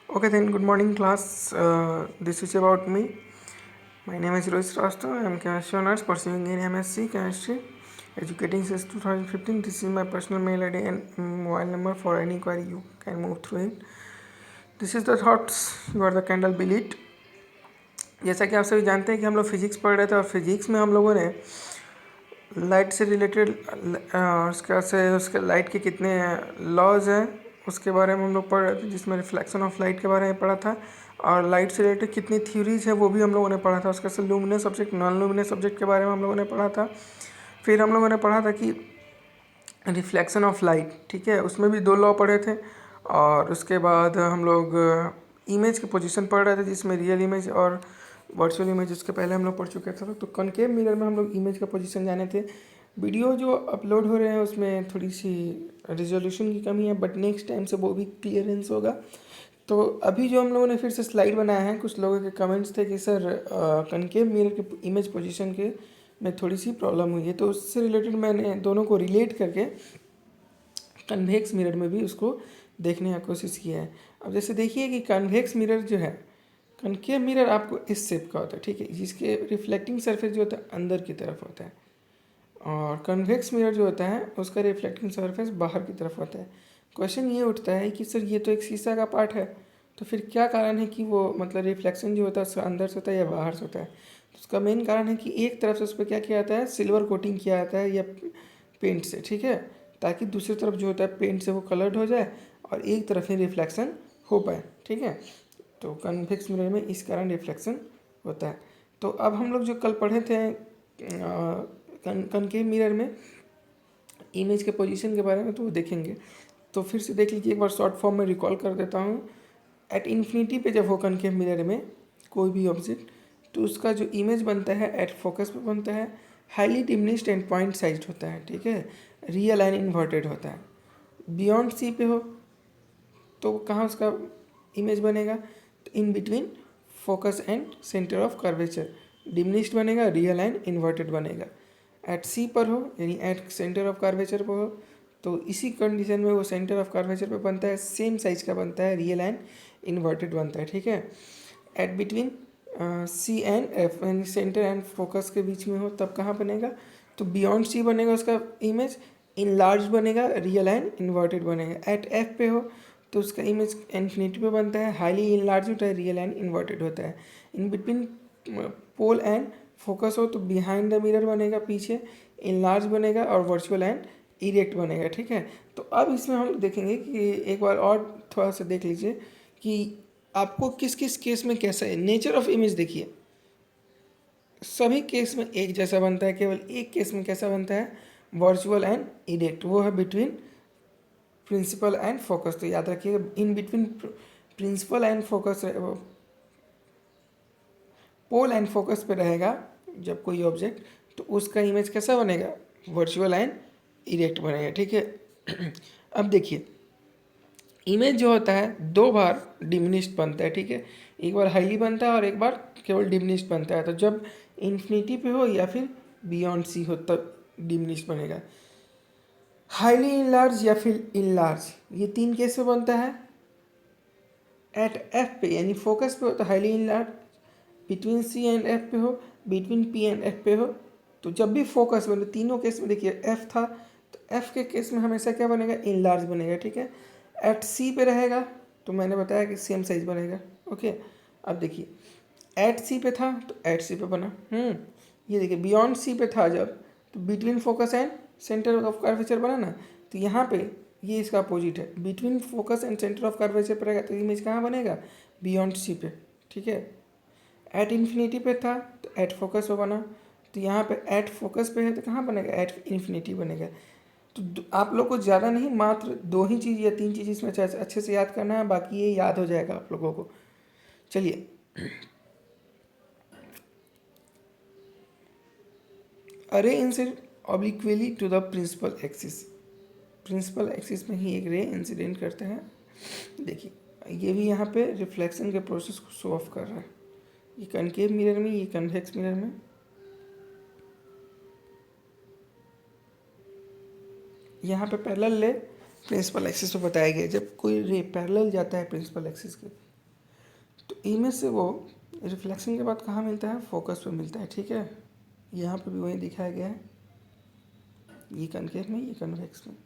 Okay, then good morning, class. This is about me. My name is Rohit Srivastava. I am chemistry honors pursuing in MSc chemistry, educating since 2015. This is my personal mail ID and mobile number. For any query, you can move through it. This is the thoughts. You are the candle belit. जैसा कि आप सभी जानते हैं कि हम लोग physics पढ़ रहे थे और फिजिक्स में हम लोगों ने लाइट से रिलेटेड उसके लाइट के कितने लॉज हैं उसके बारे में हम लोग पढ़ रहे थे, जिसमें रिफ्लेक्शन ऑफ लाइट के बारे में पढ़ा था और लाइट से रिलेटेड कितनी थ्योरीज है वो भी हम लोगों ने पढ़ा था। उसके साथ luminous subject non luminous subject के बारे में हम लोगों ने पढ़ा था। फिर हम लोगों ने पढ़ा था कि रिफ्लेक्शन ऑफ लाइट, ठीक है, उसमें भी 2 लॉ पढ़े थे। और उसके बाद हम लोग इमेज के पोजीशन पढ़ रहे थे, जिसमें रियल इमेज और वर्चुअल इमेज उसके पहले हम लोग पढ़ चुके थे। तो कॉनकेव मिरर में हम लोग इमेज का पोजीशन जाने थे। वीडियो जो अपलोड हो रहे हैं उसमें थोड़ी सी रिजोल्यूशन की कमी है, बट नेक्स्ट टाइम से वो भी क्लियरेंस होगा। तो अभी जो हम लोगों ने फिर से स्लाइड बनाया है, कुछ लोगों के कमेंट्स थे कि सर कॉनकेव मिरर के इमेज पोजीशन के में थोड़ी सी प्रॉब्लम हुई है, तो उससे रिलेटेड मैंने दोनों को रिलेट करके कन्वेक्स मिरर में भी उसको देखने की कोशिश किया है। अब जैसे देखिए कि कन्वेक्स मिरर जो है, कनकेव मिरर आपको इस शेप का होता है, ठीक है, जिसके रिफ्लेक्टिंग सरफेस जो होता है अंदर की तरफ होता है, और कन्वेक्स मिरर जो होता है उसका रिफ्लेक्टिंग सरफेस बाहर की तरफ होता है। क्वेश्चन ये उठता है कि सर ये तो एक शीशा का पार्ट है, तो फिर क्या कारण है कि वो मतलब रिफ्लेक्शन जो होता है उसका अंदर से होता है या बाहर से होता है? तो उसका मेन कारण है कि एक तरफ से उस पर क्या किया जाता है, सिल्वर कोटिंग किया जाता है या पेंट से, ठीक है, ताकि दूसरी तरफ जो होता है पेंट से वो कलर्ड हो जाए और एक तरफ ही रिफ्लेक्शन हो पाए, ठीक है। तो कन्वेक्स मिरर में इस कारण रिफ्लेक्शन होता है। तो अब हम लोग जो कल पढ़े थे कनकेव मिरर में इमेज के पोजीशन के बारे में, तो वो देखेंगे। तो फिर से देख लीजिए, एक बार शॉर्ट फॉर्म में रिकॉल कर देता हूँ। एट इन्फिनिटी पे जब हो कनकेव मिरर में कोई भी ऑब्जेक्ट, तो उसका जो इमेज बनता है एट फोकस पे बनता है, highly diminished and point size होता है, ठीक है, रियल एंड इन्वर्टेड होता है। बियॉन्ड सी पे हो तो कहाँ उसका इमेज बनेगा, तो इन between focus and centre of curvature diminished बनेगा, रियल एंड इन्वर्टेड बनेगा। एट सी पर हो यानी एट सेंटर ऑफ कर्वेचर पर हो, तो इसी कंडीशन में वो सेंटर ऑफ कर्वेचर पे बनता है, सेम साइज का बनता है, रियल एंड इन्वर्टेड बनता है, ठीक है। At between C and F यानी सेंटर एंड फोकस के बीच में हो तब कहाँ बनेगा, तो बियॉन्ड सी बनेगा उसका इमेज, इन लार्ज बनेगा, रियल एंड इन्वर्टेड बनेगा। एट एफ पे हो तो उसका इमेज इन्फिनिटी पे बनता है, हाईली इन लार्ज होता है, रियल एंड इन्वर्टेड होता है। In between pole and focus हो तो बिहाइंड द मिरर बनेगा, पीछे इन लार्ज बनेगा और वर्चुअल एंड इरेक्ट बनेगा, ठीक है। तो अब इसमें हम देखेंगे कि एक बार और थोड़ा सा देख लीजिए कि आपको किस किस केस में कैसा है। नेचर ऑफ इमेज देखिए, सभी केस में एक जैसा बनता है, केवल एक केस में कैसा बनता है, वर्चुअल एंड इरेक्ट, वो है बिटवीन प्रिंसिपल एंड फोकस। तो याद रखिएगा, in between principal and focus, pole and focus पे रहेगा जब कोई ऑब्जेक्ट, तो उसका इमेज कैसा बनेगा, वर्चुअल एंड इरेक्ट बनेगा, ठीक है। अब देखिए, इमेज जो होता है 2 बार डिमिनिश्ड बनता है, ठीक है, एक बार हाईली बनता है और एक बार केवल डिमिनिश्ड बनता है। तो जब इन्फिनिटी पे हो या फिर बियॉन्ड सी हो तब डिमिनिश्ड बनेगा। हाईली इन लार्ज या फिर इन लार्ज, ये 3 केस में बनता है। एट एफ पे यानी फोकस पे हो तो highly in large, between C and F पे हो, बिटवीन पी एंड एफ पे हो। तो जब भी फोकस बने, तीनों केस में देखिए एफ था तो एफ के केस में हमेशा क्या बनेगा, इन लार्ज बनेगा, ठीक है। एट सी पे रहेगा तो मैंने बताया कि सेम साइज बनेगा, ओके। अब देखिए, एट सी पे था तो एट सी पे बना, ये देखिए बियॉन्ड सी पे था जब, तो between focus and centre of curvature बना ना, तो यहाँ पे ये इसका अपोजिट है, between focus and centre of curvature पर रहेगा, तो इमेज कहाँ बनेगा, बियॉन्ड सी पे, ठीक है। एट इन्फिनिटी पे था तो एट फोकस पे बना, तो यहाँ पे एट फोकस पे है तो कहाँ बनेगा, एट इन्फिनिटी बनेगा। तो आप लोग को ज़्यादा नहीं, मात्र 2 ही चीज़ या 3 चीज़ इसमें अच्छे से याद करना है, बाकी ये याद हो जाएगा आप लोगों को। चलिए, अरे incident obliquely to the principal axis, principal axis में ही एक रे इंसिडेंट करते हैं। देखिए, ये भी यहाँ पे रिफ्लेक्शन के प्रोसेस को शो ऑफ कर रहा है, ये कनकेव मिरर में, ये कन्वेक्स मिरर में। यहाँ पे पैरेलल ले प्रिंसिपल एक्सिस पे बताया गया, जब कोई रे पैरेलल जाता है प्रिंसिपल एक्सिस के तो इमेज से वो रिफ्लेक्शन के बाद कहाँ मिलता है, फोकस पे मिलता है, ठीक है। यहाँ पे भी वही दिखाया गया है, ये कनकेव में, ये कन्वेक्स में।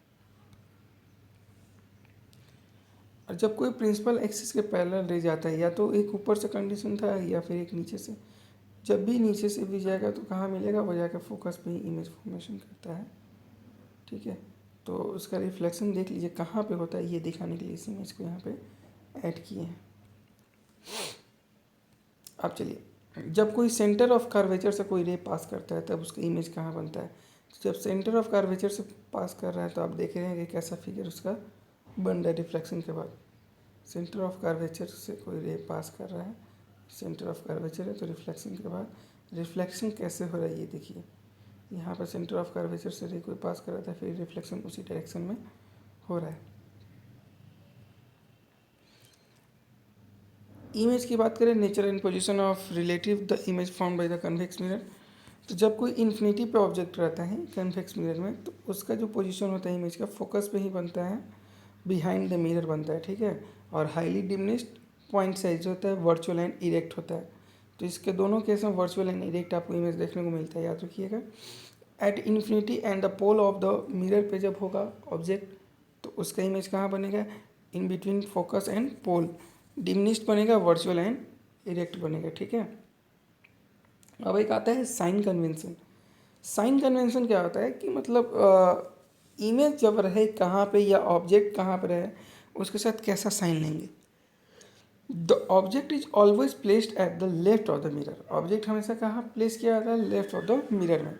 और जब कोई प्रिंसिपल एक्सिस के पैरेलल रह जाता है, या तो एक ऊपर से कंडीशन था या फिर एक नीचे से, जब भी नीचे से भी जाएगा तो कहाँ मिलेगा, वो जाकर फोकस पे ही इमेज फॉर्मेशन करता है, ठीक है। तो उसका रिफ्लेक्शन देख लीजिए कहाँ पे होता है, ये दिखाने के लिए इस इमेज को यहाँ पे ऐड किए हैं। अब चलिए, जब कोई सेंटर ऑफ कर्वेचर से कोई रे पास करता है तब उसका इमेज कहाँ बनता है। तो जब सेंटर ऑफ कर्वेचर से पास कर रहा है तो आप देख रहे हैं कि कैसा फिगर उसका बन रहा है रिफ्लेक्शन के बाद। सेंटर ऑफ कर्वेचर से कोई रे पास कर रहा है, सेंटर ऑफ कर्वेचर है, तो रिफ्लेक्शन के बाद रिफ्लेक्शन कैसे हो रहा है ये देखिए। यहाँ पर सेंटर ऑफ कर्वेचर से रे कोई पास कर रहा था, फिर रिफ्लेक्शन उसी डायरेक्शन में हो रहा है। इमेज की बात करें, nature and position of relative the image form by the convex mirror. तो जब कोई इन्फिनिटी पे ऑब्जेक्ट रहता है कन्वेक्स मिरर में, तो उसका जो पोजीशन होता है इमेज का, फोकस पे ही बनता है, बिहाइंड द मिरर बनता है, ठीक है। और हाईली डिमिनिश्ड पॉइंट साइज होता है, वर्चुअल एंड इरेक्ट होता है। तो इसके दोनों केस में वर्चुअल एंड इरेक्ट आपको इमेज देखने को मिलता है, याद रखिएगा। At infinity and the pole of the mirror पे जब होगा ऑब्जेक्ट, तो उसका इमेज कहाँ बनेगा, in between focus and pole. Diminished बनेगा, वर्चुअल एंड इरेक्ट बनेगा, ठीक है। अब एक आता है साइन कन्वेंशन। साइन कन्वेंशन क्या होता है कि मतलब इमेज जब रहे कहाँ पे या ऑब्जेक्ट कहाँ पर रहे, उसके साथ कैसा साइन लेंगे। The object is always placed at the left of the mirror. Object हमेशा कहाँ प्लेस किया जाता है, लेफ्ट ऑफ द मिरर में।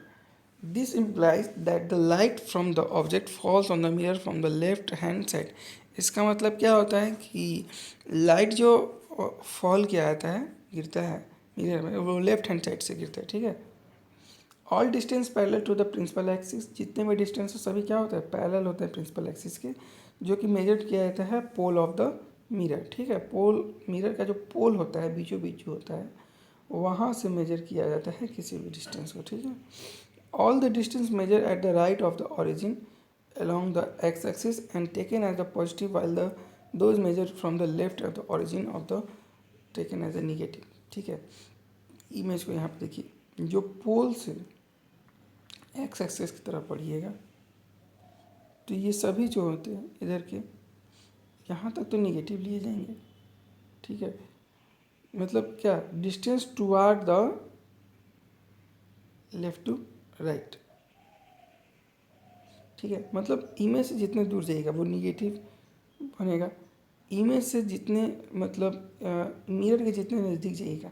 This implies that the light from the object false on the mirror from the left hand side. इसका मतलब क्या होता है कि लाइट जो फॉल किया जाता है, गिरता है मिरर में, वो लेफ्ट हैंड साइड से गिरता है, ठीक है। All distance parallel to the principal axis. जितने भी डिस्टेंस है सभी क्या होता है, पैरेलल होते हैं प्रिंसिपल एक्सिस के, जो कि मेजर किया जाता है पोल ऑफ द मिरर, ठीक है। पोल, मिरर का जो पोल होता है, बीचों बीच जो होता है, वहाँ से मेजर किया जाता है किसी भी डिस्टेंस को, ठीक है। All the distance measure at the right of the origin along the x-axis and taken as the positive while the those measured from the left of the origin of the taken as a negative, ठीक है। Image को यहाँ पे देखिए, जो पोल से x access की तरफ बढ़िएगा तो ये सभी जो होते हैं इधर के, यहाँ तक तो निगेटिव लिए जाएंगे, ठीक है। मतलब क्या, distance toward the left to right, ठीक है। मतलब इमेज से जितने दूर जाएगा वो निगेटिव बनेगा, इमेज से जितने मतलब मिरर के जितने नज़दीक जाएगा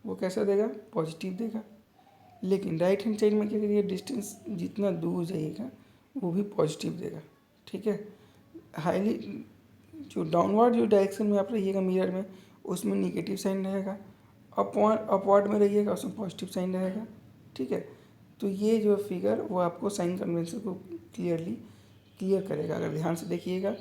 वो कैसा देगा, पॉजिटिव देगा। लेकिन राइट हैंड साइड में क्या करिए, डिस्टेंस जितना दूर जाइएगा वो भी पॉजिटिव देगा, ठीक है। हाईली जो डाउनवर्ड जो डायरेक्शन में आप रहिएगा मिरर में, उसमें निगेटिव साइन रहेगा। अपवर्ड में रहिएगा उसमें पॉजिटिव साइन रहेगा, ठीक है। तो ये जो फिगर वो आपको साइन कन्वेंशन को क्लियर करेगा। अगर ध्यान से देखिएगा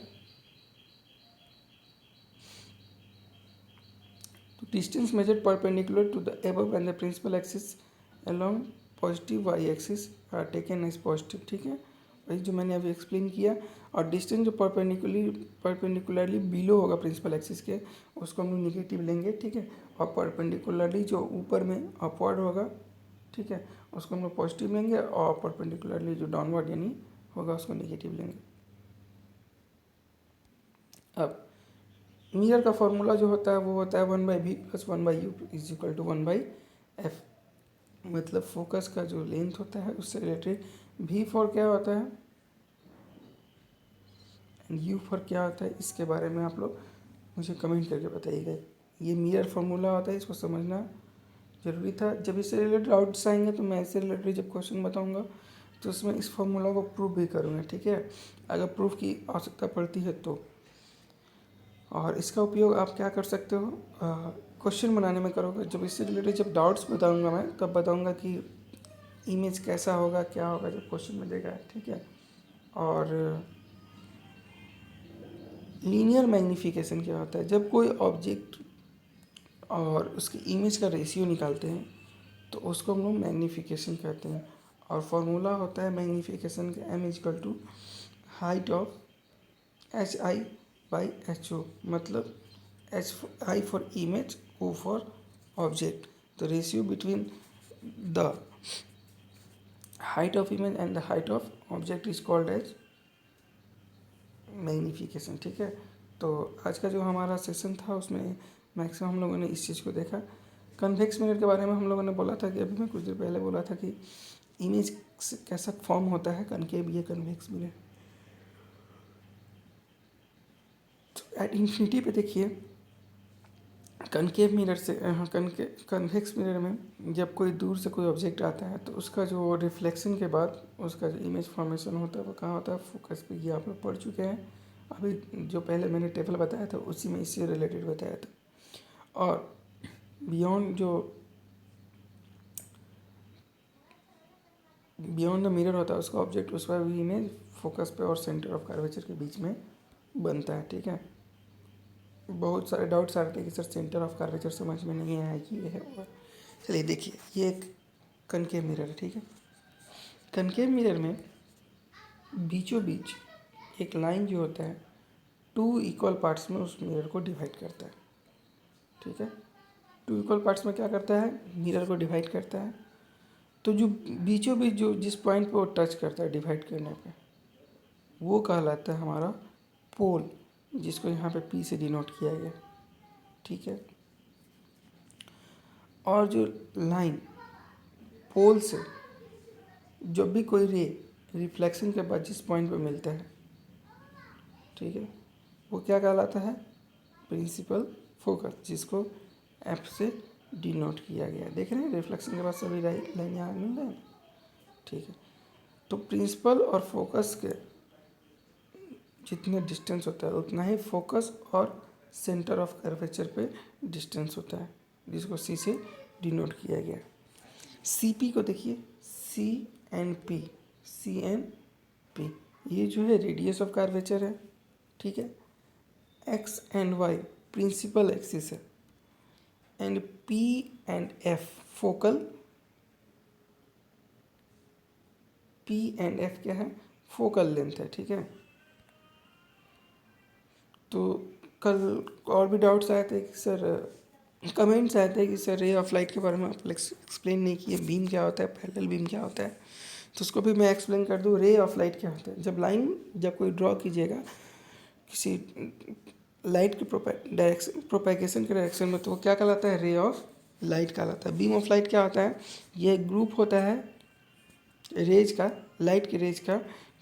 तो distance measured perpendicular to the above and the principal axis along positive Y axis are taken as positive, ठीक है। वही जो मैंने अभी एक्सप्लेन किया। और डिस्टेंस जो परपेंडिकुलरली बिलो होगा प्रिंसिपल एक्सिस के, उसको हम लोग निगेटिव लेंगे, ठीक है। और परपेंडिकुलरली जो ऊपर में अपवर्ड होगा, ठीक है, उसको हम लोग पॉजिटिव लेंगे। और परपेंडिकुलरली जो डाउनवर्ड यानी होगा उसको निगेटिव लेंगे। अब मिरर का फॉर्मूला जो होता है वो होता है 1/v + 1/u is equal to 1/f। मतलब फोकस का जो लेंथ होता है उससे रिलेटेड v फॉर क्या होता है एंड u फॉर क्या होता है, इसके बारे में आप लोग मुझे कमेंट करके बताइएगा। ये मिरर फार्मूला होता है, इसको समझना ज़रूरी था। जब इससे रिलेटेड डाउट्स आएंगे तो मैं इससे रिलेटेड जब क्वेश्चन बताऊंगा तो उसमें इस फार्मूला को प्रूफ भी करूँगा, ठीक है, अगर प्रूफ की आवश्यकता पड़ती है तो। और इसका उपयोग आप क्या कर सकते हो, क्वेश्चन बनाने में करोगे। जब इससे रिलेटेड जब डाउट्स बताऊंगा मैं, तब बताऊंगा कि इमेज कैसा होगा, क्या होगा जब क्वेश्चन में देगा, ठीक है। और लीनियर मैग्नीफिकेशन क्या होता है, जब कोई ऑब्जेक्ट और उसकी इमेज का रेशियो निकालते हैं तो उसको हम लोग मैग्नीफिकेशन कहते हैं। और फार्मूला होता है मैग्नीफिकेशन का m = हाइट ऑफ HI/HO। मतलब HI for image O for object. The ratio between the height of image and the height of object is called as magnification. ठीक है, तो आज का जो हमारा सेशन था उसमें मैक्सिमम हम लोगों ने इस चीज़ को देखा। कन्वेक्स मिरर के बारे में हम लोगों ने बोला था कि अभी मैं कुछ देर पहले बोला था कि इमेज कैसा फॉर्म होता है, कनकेव या कन्वेक्स मिरर। तो एट इन्फिनिटी पे देखिए, कनकेव मिरर से कन्वेक्स मिरर में जब कोई दूर से कोई ऑब्जेक्ट आता है तो उसका जो रिफ्लेक्शन के बाद उसका जो इमेज फॉर्मेशन होता है वो कहाँ होता है, फोकस पे। ये आप लोग पढ़ चुके हैं, अभी जो पहले मैंने टेबल बताया था उसी में इससे रिलेटेड बताया था। और बियॉन्ड द मिरर होता है उसका ऑब्जेक्ट, उसका भी इमेज फोकस पे और सेंटर ऑफ कर्वेचर के बीच में बनता है। ठीक है, बहुत सारे डाउट्स आ रहे थे कि सर सेंटर ऑफ कर्वेचर समझ में नहीं आया, ये है वो है। चलिए देखिए, ये एक कनकेव मिरर है। ठीक है, कनकेव मिरर में बीचों बीच एक लाइन जो होता है 2 इक्वल पार्ट्स में उस मिरर को डिवाइड करता है। ठीक है, 2 इक्वल पार्ट्स में क्या करता है, मिरर को डिवाइड करता है। तो जो बीचों बीच जो जिस पॉइंट पे वो टच करता है डिवाइड करने पे, वो कहलाता है हमारा पोल, जिसको यहाँ पे P से डिनोट किया गया। ठीक है, और जो लाइन पोल से जब भी कोई रे रिफ्लेक्शन के बाद जिस पॉइंट पे मिलता है, ठीक है, वो क्या कहलाता है, प्रिंसिपल फोकस, जिसको F से डिनोट किया गया। देख रहे हैं रिफ्लेक्शन के बाद सभी लाइन यहाँ मिल रहे हैं। ठीक है, तो प्रिंसिपल और फोकस के जितने डिस्टेंस होता है उतना ही फोकस और सेंटर ऑफ कर्वेचर पे डिस्टेंस होता है, जिसको C से डिनोट किया गया। CP को देखिए, CNP, CNP ये जो है रेडियस ऑफ कर्वेचर है। ठीक है, X and Y principal axis है, and P and F focal, P and F क्या है, फोकल लेंथ है। ठीक है, तो कल और भी डाउट्स आए थे कि सर, कमेंट्स आए थे कि सर रे ऑफ लाइट के बारे में आप एक्सप्लेन नहीं किए, बीम क्या होता है, पैरेलल बीम क्या होता है, तो उसको भी मैं एक्सप्लेन कर दूँ। रे ऑफ लाइट क्या होता है, जब कोई ड्रॉ कीजिएगा किसी लाइट के प्रोपेगेशन के डायरेक्शन में, तो वो क्या कहलाता है, रे ऑफ लाइट कहलाता है। बीम ऑफ लाइट क्या होता है, ये एक ग्रुप होता है रेज का, लाइट के रेज का,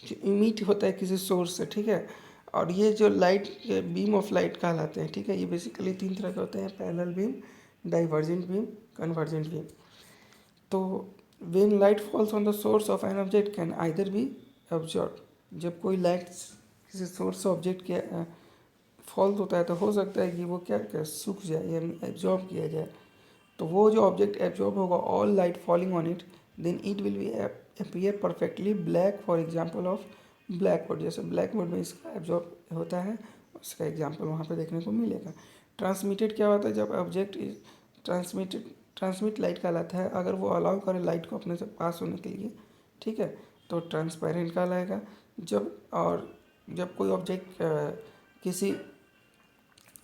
जो इमिट होता है किसी सोर्स से। ठीक है, और ये जो लाइट बीम ऑफ लाइट कहलाते हैं। ठीक है, ये बेसिकली 3 तरह के होते हैं, parallel beam, divergent beam, convergent beam. तो when light falls on the source of an object can either be observe, जब कोई लाइट किसी सोर्स से ऑब्जेक्ट के फॉल्स होता है तो हो सकता है कि वो क्या सूख जाए या एब्जॉर्ब किया जाए। तो वो जो ऑब्जेक्ट एब्जॉर्ब होगा, all light falling on it, then it will be appear perfectly black, for example of black board. जैसे ब्लैक बोर्ड में इसका एब्जॉर्ब होता है, उसका एग्जाम्पल वहाँ पे देखने को मिलेगा। ट्रांसमिटेड क्या होता है, जब ऑब्जेक्ट ट्रांसमिट लाइट कहलाता है अगर वो अलाउ करे लाइट को अपने से पास होने के लिए। ठीक है, तो ट्रांसपेरेंट कहलाएगा। जब कोई ऑब्जेक्ट किसी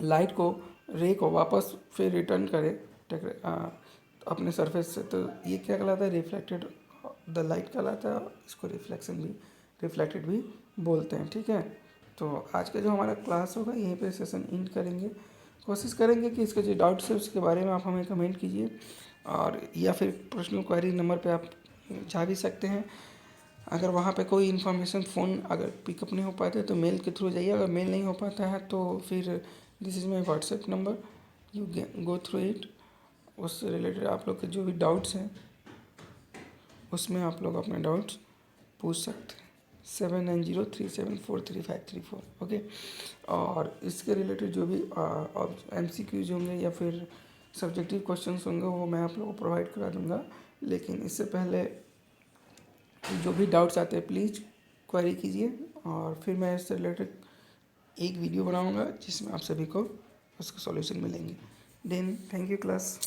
लाइट को रे को वापस फिर रिटर्न करे अपने सरफेस से, तो ये क्या कहलाता है, रिफ्लेक्टेड द लाइट कहलाता है। इसको रिफ्लेक्टेड भी बोलते हैं। ठीक है, तो आज का जो हमारा क्लास होगा यहीं पे सेशन एंड करेंगे। कोशिश करेंगे कि इसके जो डाउट्स है उसके बारे में आप हमें कमेंट कीजिए, और या फिर पर्सनल क्वेरी नंबर पे आप जा भी सकते हैं। अगर वहाँ पे कोई इन्फॉर्मेशन फ़ोन अगर पिकअप नहीं हो पाते तो मेल के थ्रू जाइए, अगर मेल नहीं हो पाता है तो फिर this is my WhatsApp number, you go through it. उससे रिलेटेड आप लोग के जो भी डाउट्स हैं उसमें आप लोग अपने डाउट्स पूछ सकते हैं। 7903743534 ओके। और इसके रिलेटेड जो भी MCQs होंगे या फिर सब्जेक्टिव क्वेश्चंस होंगे वो मैं आप लोगों को प्रोवाइड करा दूंगा। लेकिन इससे पहले जो भी डाउट्स आते हैं प्लीज़ क्वेरी कीजिए, और फिर मैं इससे रिलेटेड एक वीडियो बनाऊंगा जिसमें आप सभी को उसका सॉल्यूशन मिलेंगे। Then thank you class.